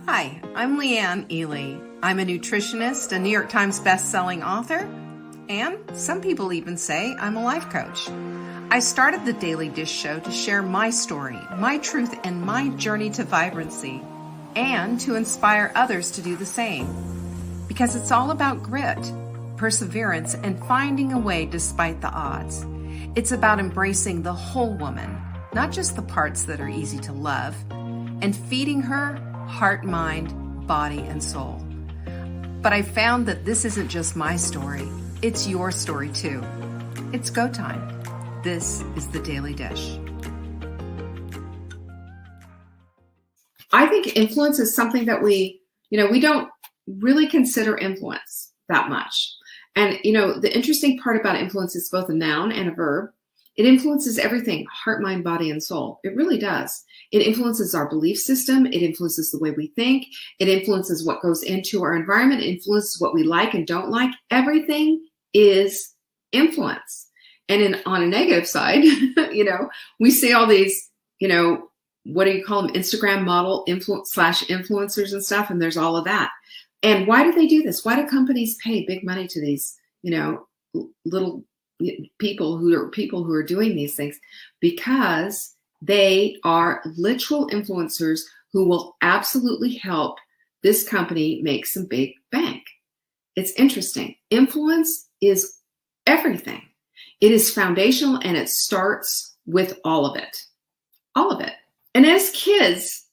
Hi, I'm Leanne Ely. I'm a nutritionist, a New York Times best-selling author, and some people even say I'm a life coach. I started the Daily Dish Show to share my story, my truth, and my journey to vibrancy, and to inspire others to do the same. Because it's all about grit, perseverance, and finding a way despite the odds. It's about embracing the whole woman, not just the parts that are easy to love, and feeding her heart, mind, body, and soul. But I found that this isn't just my story, it's your story too. It's go time. This is the Daily Dish. I think influence is something that we don't really consider influence that much. And, the interesting part about influence is both a noun and a verb. It influences everything, heart, mind, body, and soul. It really does. It influences our belief system. It influences the way we think. It influences what goes into our environment. It influences what we like and don't like. Everything is influence. And on a negative side, we see all these, what do you call them? Instagram model influencers and stuff. And there's all of that. And why do they do this? Why do companies pay big money to these, little people who are doing these things? Because they are literal influencers who will absolutely help this company make some big bank. It's interesting. Influence is everything. It is foundational, and it starts with all of it. All of it. And as kids,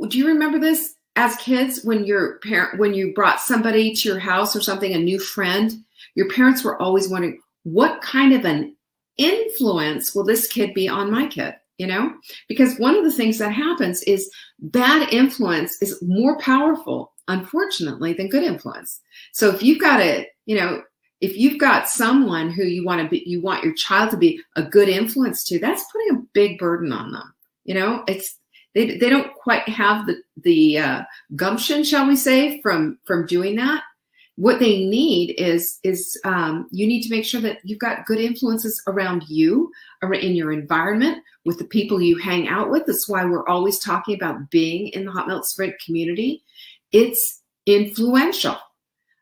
do you remember this? As kids, when you brought somebody to your house or something, a new friend, your parents were always wondering, what kind of an influence will this kid be on my kid? Because one of the things that happens is bad influence is more powerful, unfortunately, than good influence. So if you've got someone who you want your child to be a good influence to, that's putting a big burden on them. They don't quite have the gumption, shall we say, from doing that. What they need is you need to make sure that you've got good influences around you, in your environment, with the people you hang out with. That's why we're always talking about being in the Hot Milk Sprint community. It's influential.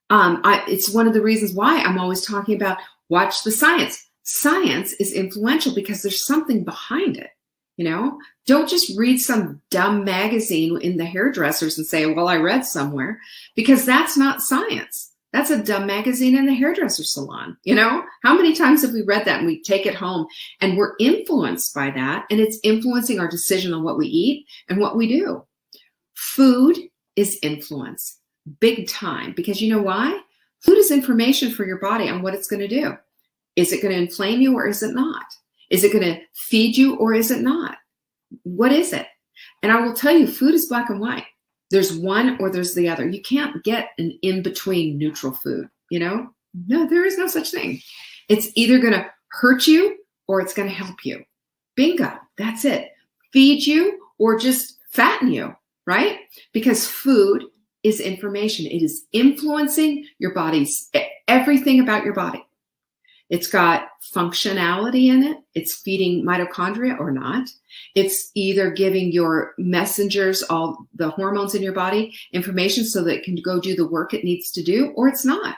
It's one of the reasons why I'm always talking about watch the science. Science is influential because there's something behind it. Don't just read some dumb magazine in the hairdressers and say, well, I read somewhere, because that's not science. That's a dumb magazine in the hairdresser salon. How many times have we read that and we take it home and we're influenced by that, and it's influencing our decision on what we eat and what we do? Food is influence, big time, because you know why? Food is information for your body on what it's going to do. Is it going to inflame you or is it not? Is it going to feed you or is it not? What is it? And I will tell you, food is black and white. There's one or there's the other. You can't get an in-between neutral food, No, there is no such thing. It's either going to hurt you or it's going to help you. Bingo, that's it. Feed you or just fatten you, right? Because food is information. It is influencing your body's everything about your body. It's got functionality in it. It's feeding mitochondria or not. It's either giving your messengers, all the hormones in your body, information so that it can go do the work it needs to do, or it's not.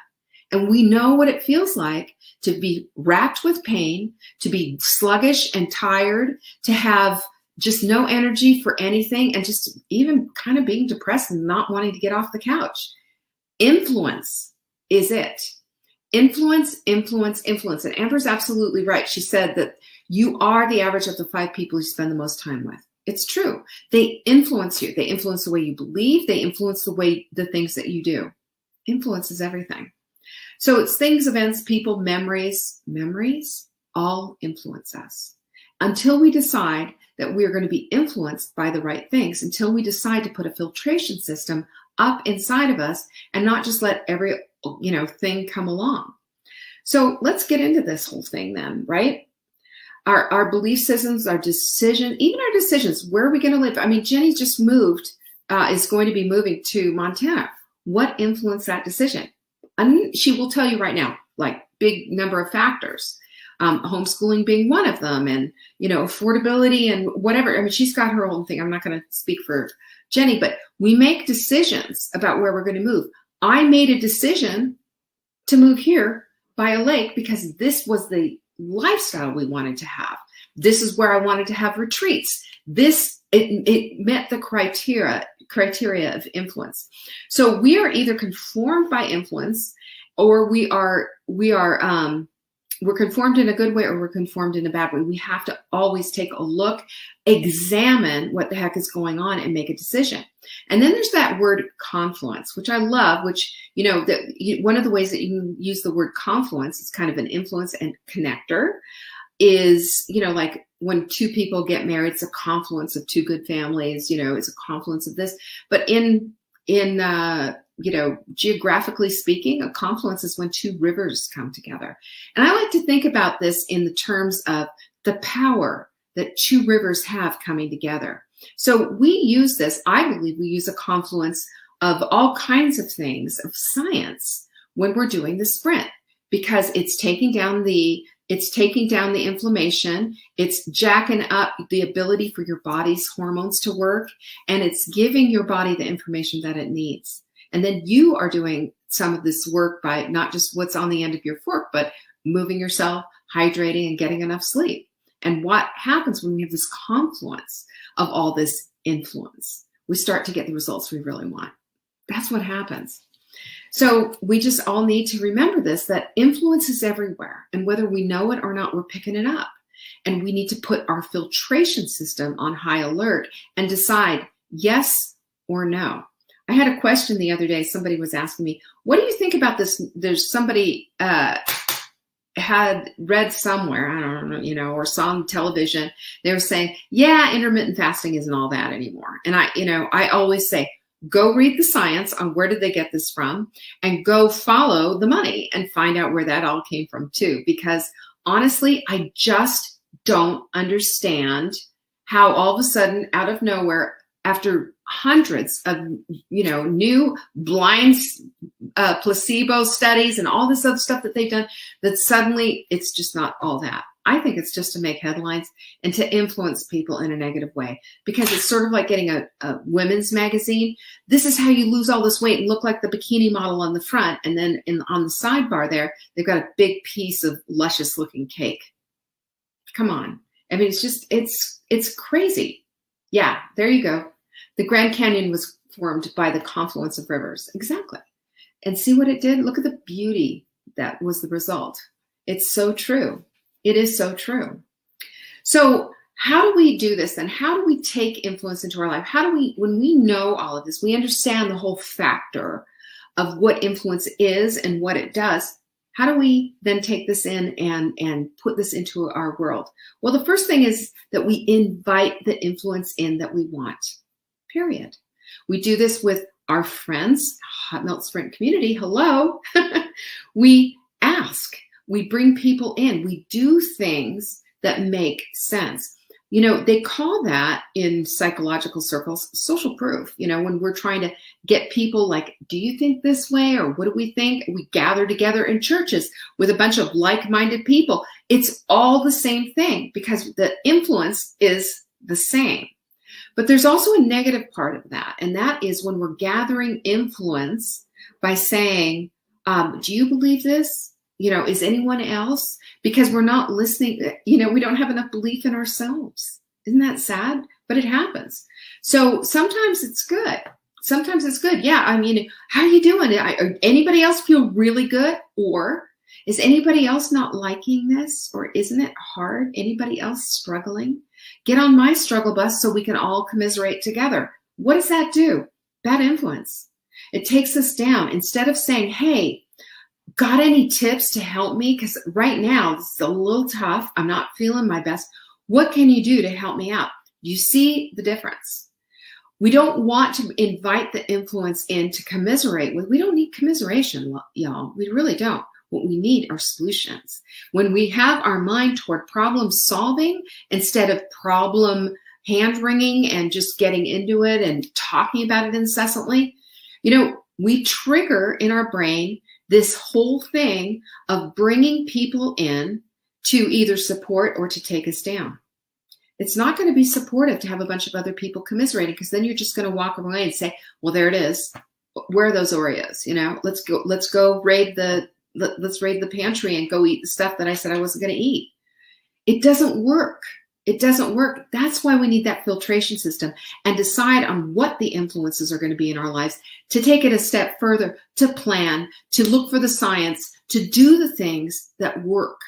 And we know what it feels like to be racked with pain, to be sluggish and tired, to have just no energy for anything, and just even kind of being depressed and not wanting to get off the couch. Influence is it. Influence, influence, influence. And Amber's absolutely right. She said that you are the average of the 5 people you spend the most time with. It's true. They influence you. They influence the way you believe. They influence the things that you do. Influence is everything. So it's things, events, people, memories. Memories all influence us. Until we decide that we're going to be influenced by the right things, until we decide to put a filtration system up inside of us and not just let every thing come along. So let's get into this whole thing then, right? Our belief systems, our decision, even our decisions, where are we going to live? I mean, Jenny just moved, is going to be moving to Montana. What influenced that decision? She will tell you right now, like big number of factors. Homeschooling being one of them, and affordability and whatever. I mean, she's got her own thing. I'm not going to speak for Jenny, but We make decisions about where we're going to move. I made a decision to move here by a lake because this was the lifestyle we wanted to have. This is where I wanted to have retreats. It met the criteria of influence. So we are either conformed by influence, or we're conformed in a good way, or we're conformed in a bad way. We have to always take a look, examine what the heck is going on, and make a decision. And then there's that word confluence, which I love, which, one of the ways that you can use the word confluence, it's kind of an influence and connector, is, like when two people get married, it's a confluence of two good families, it's a confluence of this. But in geographically speaking, a confluence is when two rivers come together. And I like to think about this in the terms of the power that two rivers have coming together. So we use this, I believe we use a confluence of all kinds of things, of science, when we're doing the sprint, because it's taking down the inflammation, it's jacking up the ability for your body's hormones to work, and it's giving your body the information that it needs. And then you are doing some of this work by not just what's on the end of your fork, but moving yourself, hydrating, and getting enough sleep. And what happens when we have this confluence of all this influence? We start to get the results we really want. That's what happens. So we just all need to remember this, that influence is everywhere. And whether we know it or not, we're picking it up. And we need to put our filtration system on high alert and decide yes or no. I had a question the other day. Somebody was asking me, what do you think about this? There's somebody had read somewhere, I don't know, or saw on television, they were saying, yeah, intermittent fasting isn't all that anymore. And I always say, go read the science on where did they get this from, and go follow the money and find out where that all came from too. Because honestly, I just don't understand how all of a sudden, out of nowhere, after hundreds of, new blind placebo studies and all this other stuff that they've done, that suddenly it's just not all that. I think it's just to make headlines and to influence people in a negative way, because it's sort of like getting a women's magazine. This is how you lose all this weight and look like the bikini model on the front. And then on the sidebar there, they've got a big piece of luscious looking cake. Come on. I mean, it's crazy. Yeah, there you go. The Grand Canyon was formed by the confluence of rivers. Exactly. And see what it did? Look at the beauty that was the result. It's so true. It is so true. So how do we do this then? How do we take influence into our life? How do we, when we know all of this, we understand the whole factor of what influence is and what it does, how do we then take this in and put this into our world? Well, the first thing is that we invite the influence in that we want, period. We do this with our friends, Hot Melt Sprint community, hello. We ask, we bring people in, we do things that make sense. They call that in psychological circles social proof. When we're trying to get people like, do you think this way? Or what do we think? We gather together in churches with a bunch of like-minded people. It's all the same thing because the influence is the same. But there's also a negative part of that. And that is when we're gathering influence by saying, do you believe this? Is anyone else? Because we're not listening, we don't have enough belief in ourselves. Isn't that sad? But it happens. So sometimes it's good. Sometimes it's good. Yeah, I mean, how are you doing? Anybody else feel really good? Or is anybody else not liking this? Or isn't it hard? Anybody else struggling? Get on my struggle bus so we can all commiserate together. What does that do? Bad influence. It takes us down. Instead of saying, hey, got any tips to help me? Because right now, this is a little tough. I'm not feeling my best. What can you do to help me out? You see the difference. We don't want to invite the influence in to commiserate with. We don't need commiseration, y'all. We really don't. What we need are solutions. When we have our mind toward problem solving instead of problem hand-wringing and just getting into it and talking about it incessantly, we trigger in our brain this whole thing of bringing people in to either support or to take us down. It's not going to be supportive to have a bunch of other people commiserating, because then you're just going to walk away and say, well, there it is. Where are those Oreos? Let's go raid the pantry and go eat the stuff that I said I wasn't going to eat. It doesn't work. It doesn't work. That's why we need that filtration system, and decide on what the influences are going to be in our lives, to take it a step further, to plan, to look for the science, to do the things that work,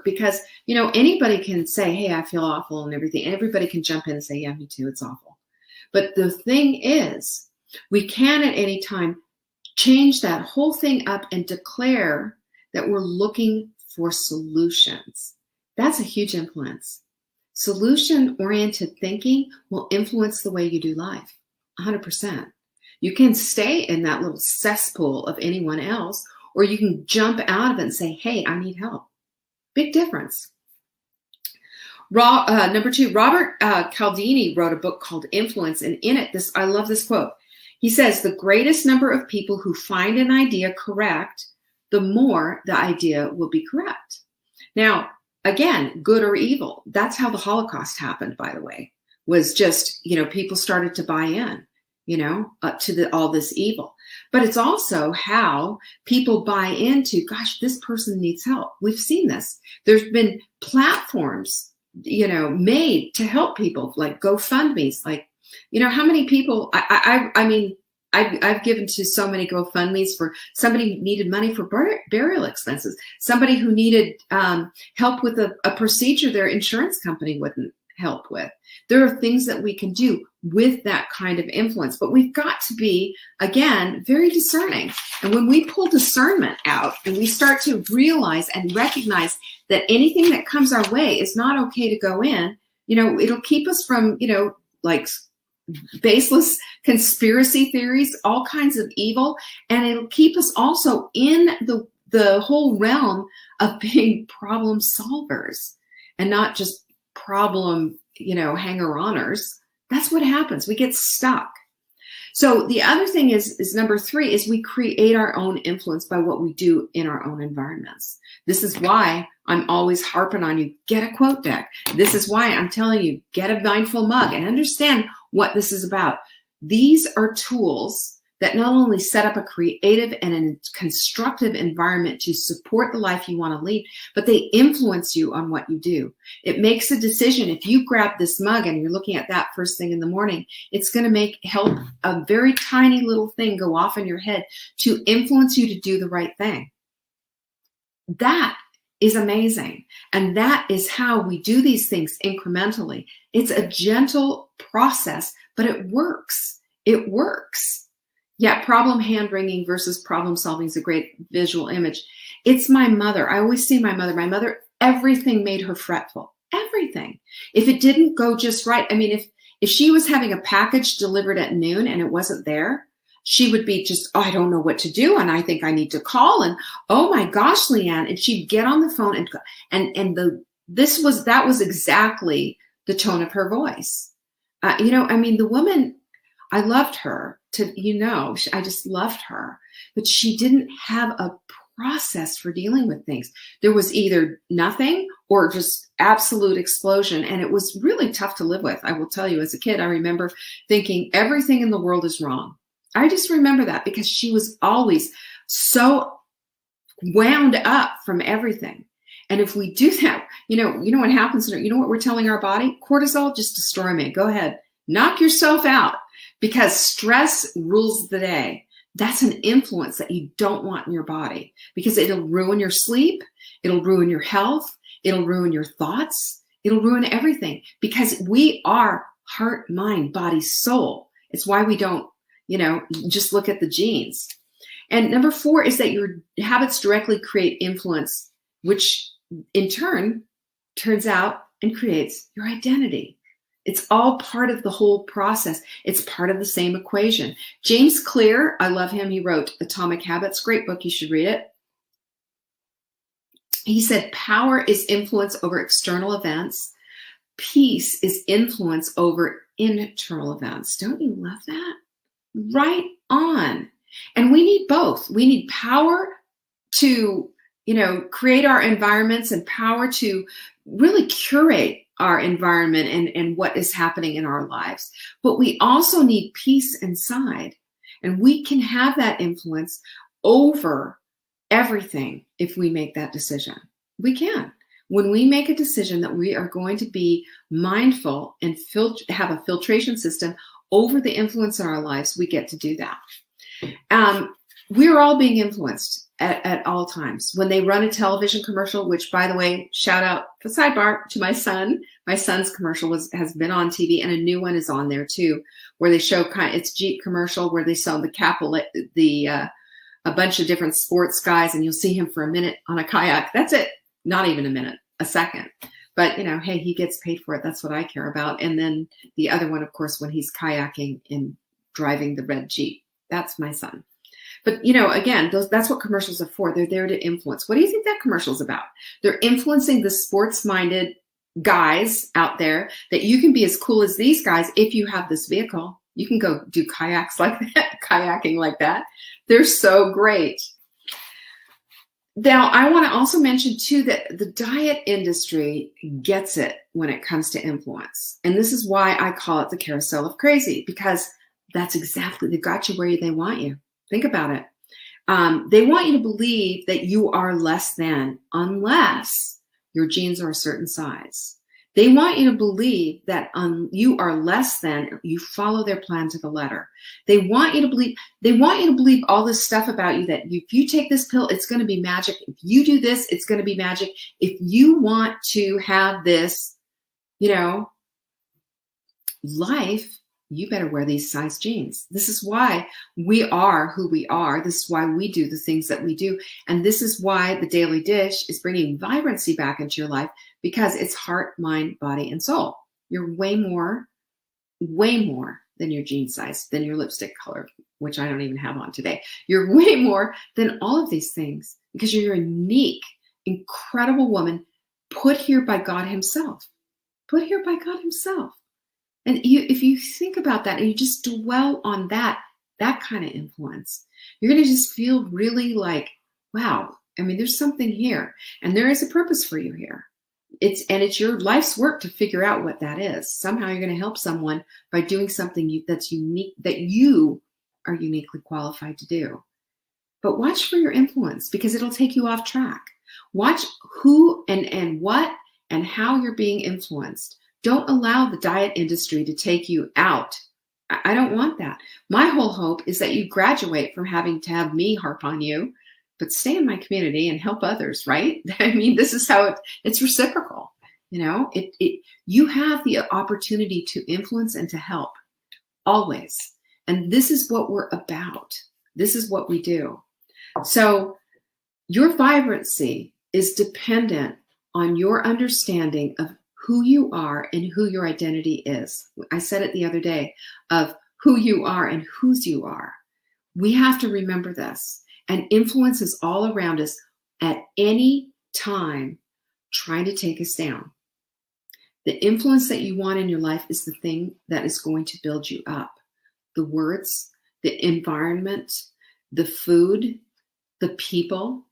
because, anybody can say, hey, I feel awful and everything. Everybody can jump in and say, yeah, me too, it's awful. But the thing is, we can at any time change that whole thing up and declare that we're looking for solutions. That's a huge influence. Solution-oriented thinking will influence the way you do life, 100%. You can stay in that little cesspool of anyone else, or you can jump out of it and say, hey, I need help. Big difference. Number 2, Robert Cialdini wrote a book called Influence, and in it, I love this quote. He says, the greatest number of people who find an idea correct, the more the idea will be correct. Now, again, good or evil. That's how the Holocaust happened, by the way, was just, people started to buy in, to all this evil. But it's also how people buy into, gosh, this person needs help. We've seen this. There's been platforms, made to help people, like GoFundMe's, like, how many people, I've given to so many GoFundMe's for somebody who needed money for burial expenses, somebody who needed help with a procedure their insurance company wouldn't help with. There are things that we can do with that kind of influence, but we've got to be, again, very discerning. And when we pull discernment out and we start to realize and recognize that anything that comes our way is not okay to go in, it'll keep us from, like baseless conspiracy theories, all kinds of evil, and it'll keep us also in the whole realm of being problem solvers and not just problem, hanger-oners. That's what happens. We get stuck. So the other thing is number 3 is we create our own influence by what we do in our own environments. This is why I'm always harping on you, get a quote deck. This is why I'm telling you, get a mindful mug and understand what this is about. These are tools that not only set up a creative and a constructive environment to support the life you want to lead, but they influence you on what you do. It makes a decision. If you grab this mug and you're looking at that first thing in the morning, it's going to help a very tiny little thing go off in your head to influence you to do the right thing. That is amazing. And that is how we do these things incrementally. It's a gentle process, but it works. It works. Yeah, problem hand-wringing versus problem solving is a great visual image. It's my mother. I always see my mother. My mother, everything made her fretful. Everything. If it didn't go just right, if she was having a package delivered at noon and it wasn't there, she would be just, I don't know what to do, and I think I need to call, and oh my gosh, Leanne, and she'd get on the phone that was exactly the tone of her voice. The woman, I loved her I just loved her, but she didn't have a process for dealing with things. There was either nothing or just absolute explosion. And it was really tough to live with. I will tell you, as a kid, I remember thinking everything in the world is wrong. I just remember that because she was always so wound up from everything. And if we do that, you know what happens, you know what we're telling our body? Cortisol, just destroy me. Go ahead. Knock yourself out, because stress rules the day. That's an influence that you don't want in your body, because it'll ruin your sleep. It'll ruin your health. It'll ruin your thoughts. It'll ruin everything, because we are heart, mind, body, soul. It's why we don't, just look at the genes. And number 4 is that your habits directly create influence, which in turn turns out and creates your identity. It's all part of the whole process. It's part of the same equation. James Clear, I love him. He wrote Atomic Habits. Great book. You should read it. He said, power is influence over external events. Peace is influence over internal events. Don't you love that? Right on. And we need both. We need power to, create our environments and power to really curate our environment and what is happening in our lives. But we also need peace inside. And we can have that influence over everything if we make that decision. We can. When we make a decision that we are going to be mindful and have a filtration system over the influence in our lives, we get to do that. We're all being influenced at all times. When they run a television commercial, which, by the way, shout out, sidebar, to my son. My son's commercial has been on TV, and a new one is on there too, where they show it's Jeep commercial where they sell a bunch of different sports guys, and you'll see him for a minute on a kayak. That's it. Not even a minute, a second. But, hey, he gets paid for it. That's what I care about. And then the other one, of course, when he's kayaking and driving the red Jeep. That's my son. But, again, that's what commercials are for. They're there to influence. What do you think that commercial is about? They're influencing the sports-minded guys out there that you can be as cool as these guys if you have this vehicle. You can go do kayaking like that. They're so great. Now, I want to also mention, too, that the diet industry gets it when it comes to influence. And this is why I call it the carousel of crazy, because that's exactly, they've got you where they want you. Think about it. They want you to believe that you are less than unless your jeans are a certain size. They want you to believe that you are less than, you follow their plan to the letter. They want you to believe all this stuff about you, that if you take this pill, it's going to be magic. If you do this, it's going to be magic. If you want to have this, life, you better wear these size jeans. This is why we are who we are. This is why we do the things that we do. And this is why the Daily Dish is bringing vibrancy back into your life, because it's heart, mind, body, and soul. You're way more than your jean size, than your lipstick color, which I don't even have on today. You're way more than all of these things, because you're a unique, incredible woman put here by God himself. Put here by God himself. And if you think about that and you just dwell on that kind of influence, you're going to just feel really like, wow, there's something here, and there is a purpose for you here. It's your life's work to figure out what that is. Somehow you're going to help someone by doing something that's unique, that you are uniquely qualified to do. But watch for your influence, because it'll take you off track. Watch who and what and how you're being influenced. Don't allow the diet industry to take you out. I don't want that. My whole hope is that you graduate from having to have me harp on you, but stay in my community and help others, right? This is how it's reciprocal. You have the opportunity to influence and to help always. And this is what we're about. This is what we do. So your vibrancy is dependent on your understanding of who you are and who your identity is. I said it the other day, of who you are and whose you are. We have to remember this. And influence is all around us at any time, trying to take us down. The influence that you want in your life is the thing that is going to build you up. The words, the environment, the food, the people,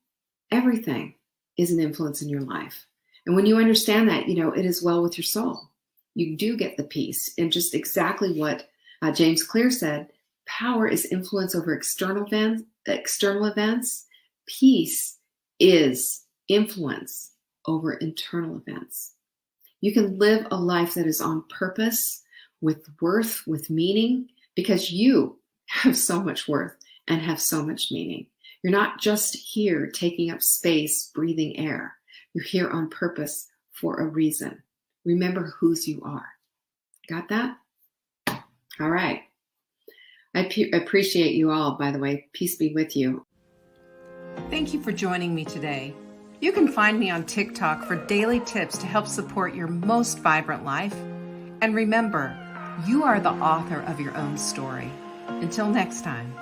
everything is an influence in your life. And when you understand that, it is well with your soul. You do get the peace. And just exactly what James Clear said, power is influence over external events. Peace is influence over internal events. You can live a life that is on purpose, with worth, with meaning, because you have so much worth and have so much meaning. You're not just here taking up space, breathing air. You're here on purpose for a reason. Remember whose you are. Got that? All right. I appreciate you all, by the way. Peace be with you. Thank you for joining me today. You can find me on TikTok for daily tips to help support your most vibrant life. And remember, you are the author of your own story. Until next time.